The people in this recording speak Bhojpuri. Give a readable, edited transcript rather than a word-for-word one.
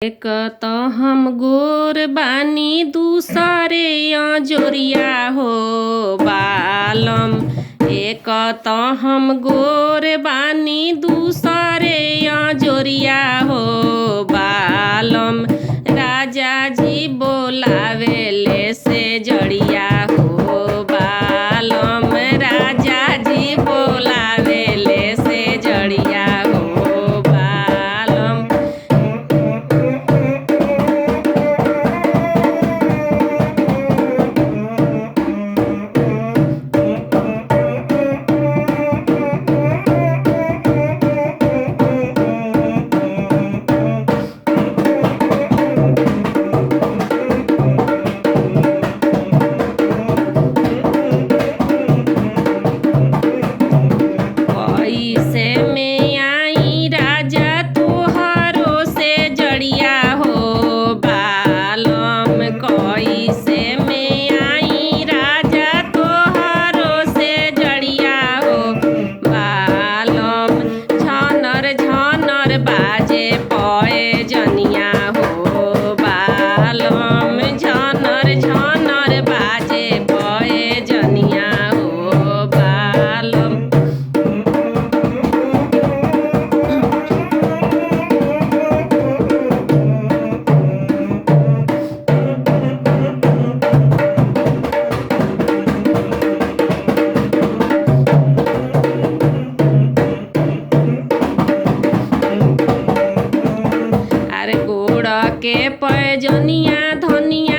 एक त हम गोर बानी दूसरे जोरिया हो बालम। एक त हम गोर बानी दूसरे जोरिया हो बालम। राजा जी बोलावेले से जड़िया हो बालम। राजा जी बोलावेले से जड़िया हो बालम। कैसे में आई राजा तुहारो से जड़िया हो बालम। कैसे में आई राजा तुहारो से जड़िया हो बालम। झनर झनर बाजे पए जनिया हो बालम। झनर झनर बाजे पए जनिया हो बालम। अरे गोड़ के पैजनिया धनिया